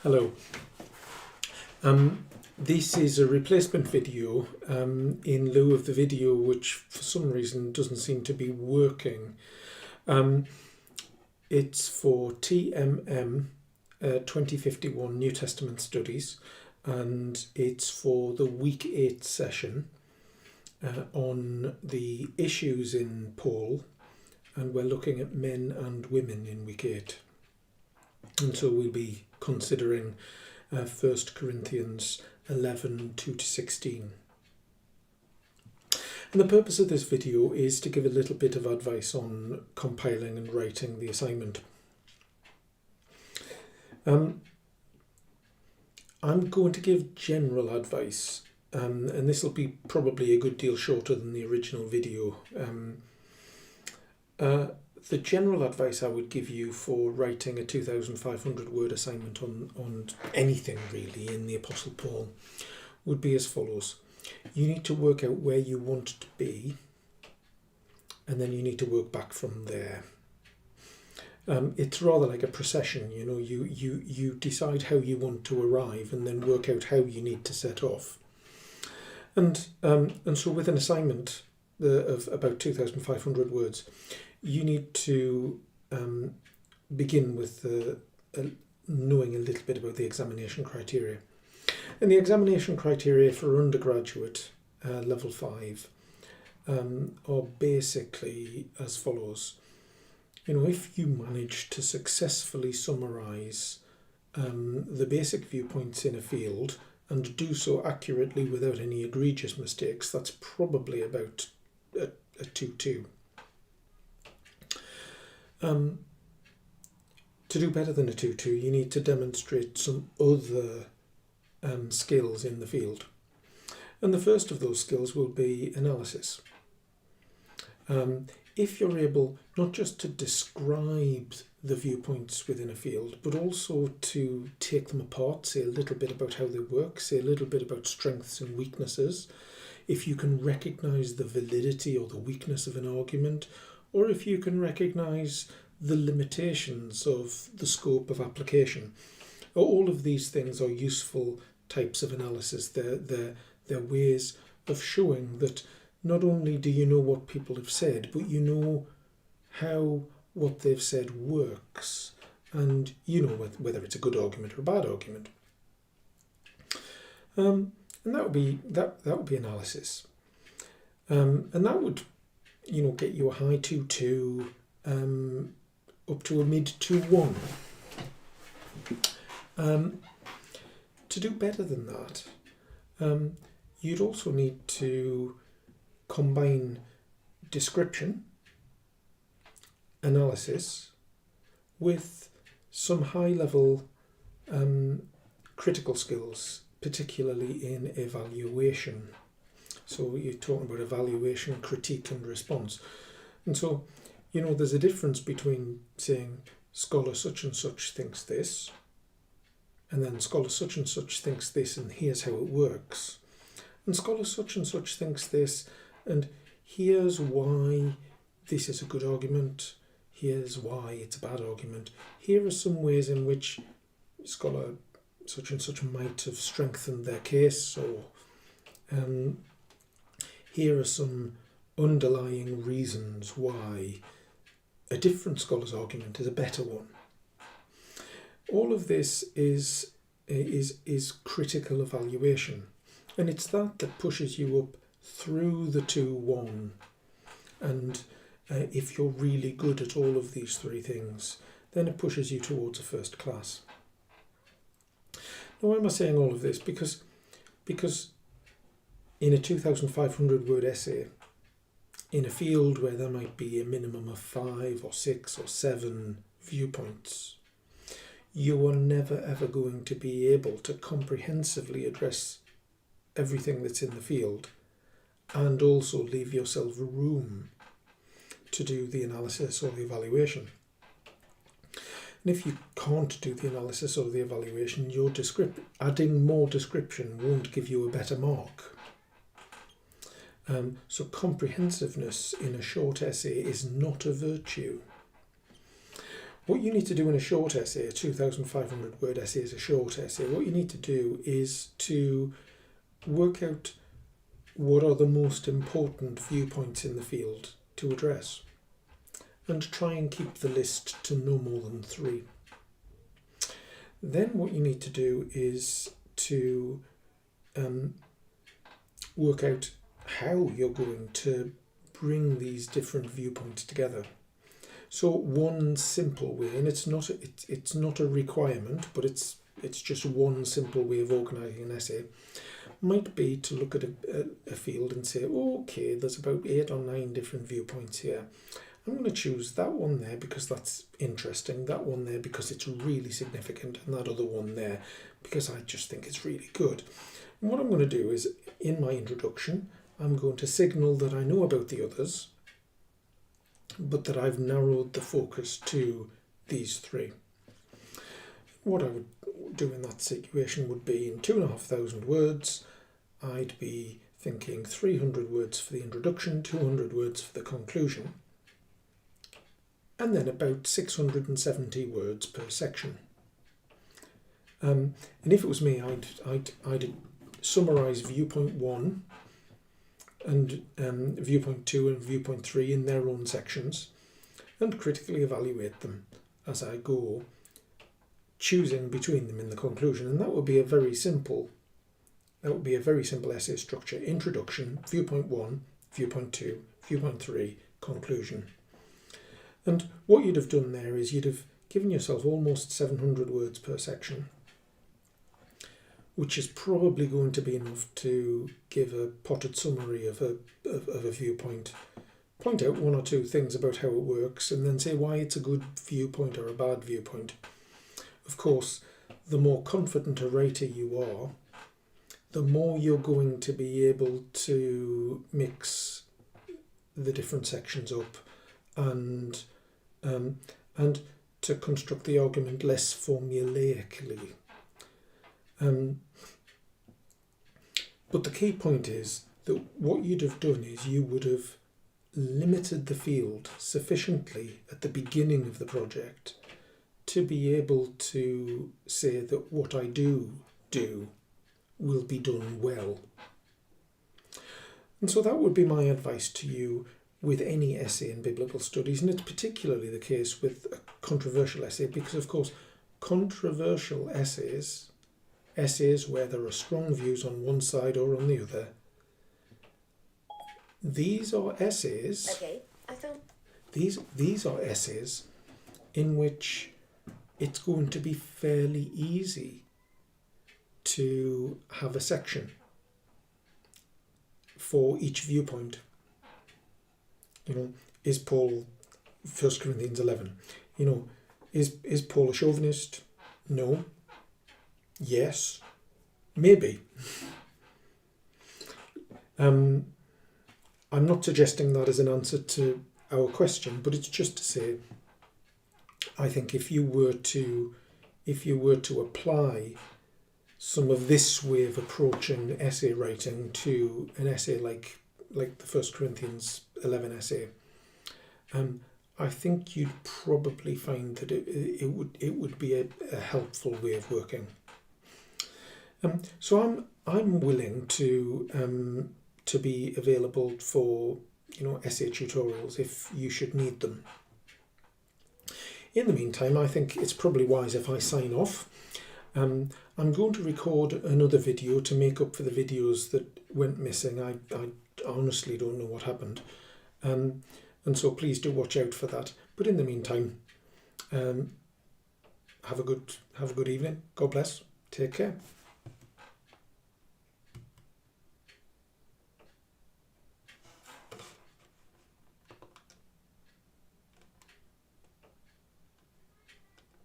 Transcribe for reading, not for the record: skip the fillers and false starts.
Hello. This is a replacement video in lieu of the video which for some reason doesn't seem to be working. It's for TMM2051 New Testament Studies, and it's for the week 8 session on the issues in Paul, and we're looking at men and women in week 8. And so we'll be considering 1 Corinthians 11, 2-16. And the purpose of this video is to give a little bit of advice on compiling and writing the assignment. I'm going to give general advice, and this will be probably a good deal shorter than the original video. The general advice I would give you for writing a 2,500 word assignment on anything really in the Apostle Paul would be as follows. You need to work out where you want to be, and then you need to work back from there. It's rather like a procession, you know, you decide how you want to arrive and then work out how you need to set off. And so with an assignment of about 2,500 words, you need to begin with knowing a little bit about the examination criteria. And the examination criteria for undergraduate level 5 are basically as follows. You know, if you manage to successfully summarise the basic viewpoints in a field and do so accurately without any egregious mistakes, that's probably about a 2-2. To do better than a 2-2, you need to demonstrate some other skills in the field. And the first of those skills will be analysis. If you're able not just to describe the viewpoints within a field, but also to take them apart, say a little bit about how they work, say a little bit about strengths and weaknesses, if you can recognise the validity or the weakness of an argument, or if you can recognise the limitations of the scope of application. All of these things are useful types of analysis. They're ways of showing that not only do you know what people have said, but you know how what they've said works, and you know whether it's a good argument or a bad argument. And that would be analysis. And that would, you know, get you a high 2-2 up to a mid 2-1. To do better than that, you'd also need to combine description, analysis, with some high-level critical skills, particularly in evaluation. So you're talking about evaluation, critique and response. And so, you know, there's a difference between saying scholar such and such thinks this, and then scholar such and such thinks this, and here's how it works. And scholar such and such thinks this, and here's why this is a good argument, here's why it's a bad argument. Here are some ways in which scholar such and such might have strengthened their case, or here are some underlying reasons why a different scholar's argument is a better one. All of this is critical evaluation, and it's that pushes you up through the 2-1. And if you're really good at all of these three things, then it pushes you towards a first class. Now, why am I saying all of this? Because in a 2,500 word essay, in a field where there might be a minimum of 5 or 6 or 7 viewpoints, you are never ever going to be able to comprehensively address everything that's in the field and also leave yourself room to do the analysis or the evaluation. And if you can't do the analysis or the evaluation, your adding more description won't give you a better mark. So comprehensiveness in a short essay is not a virtue. What you need to do in a short essay, a 2,500 word essay is a short essay, what you need to do is to work out what are the most important viewpoints in the field to address, and try and keep the list to no more than 3. Then what you need to do is to work out how you're going to bring these different viewpoints together. So one simple way, and it's not a requirement, but it's just one simple way of organising an essay, might be to look at a field and say, okay, there's about 8 or 9 different viewpoints here. I'm going to choose that one there because that's interesting, that one there because it's really significant, and that other one there because I just think it's really good. And what I'm going to do is, in my introduction, I'm going to signal that I know about the others, but that I've narrowed the focus to these 3. What I would do in that situation would be, in 2,500 words, I'd be thinking 300 words for the introduction, 200 words for the conclusion, and then about 670 words per section. And if it was me, I'd summarise viewpoint 1 and viewpoint 2 and viewpoint 3 in their own sections, and critically evaluate them as I go, choosing between them in the conclusion. And that would be a very simple essay structure: introduction, viewpoint 1, viewpoint 2, viewpoint 3, conclusion. And what you'd have done there is you'd have given yourself almost 700 words per section, which is probably going to be enough to give a potted summary of a viewpoint, point out 1 or 2 things about how it works, and then say why it's a good viewpoint or a bad viewpoint. Of course, the more confident a writer you are, the more you're going to be able to mix the different sections up and to construct the argument less formulaically. But the key point is that what you'd have done is you would have limited the field sufficiently at the beginning of the project to be able to say that what I do will be done well. And so that would be my advice to you with any essay in biblical studies, and it's particularly the case with a controversial essay, because of course controversial essays where there are strong views on one side or on the other, these are essays. Okay, These are essays in which it's going to be fairly easy to have a section for each viewpoint. Is Paul, 1 Corinthians 11, is Paul a chauvinist? No. Yes. Maybe. I'm not suggesting that as an answer to our question, but it's just to say, I think if you were to apply some of this way of approaching essay writing to an essay like the 1 Corinthians 11 essay, I think you'd probably find that it would be a helpful way of working. So I'm willing to be available for essay tutorials if you should need them. In the meantime, I think it's probably wise if I sign off. I'm going to record another video to make up for the videos that went missing. I honestly don't know what happened, and so please do watch out for that. But in the meantime, have a good evening. God bless. Take care.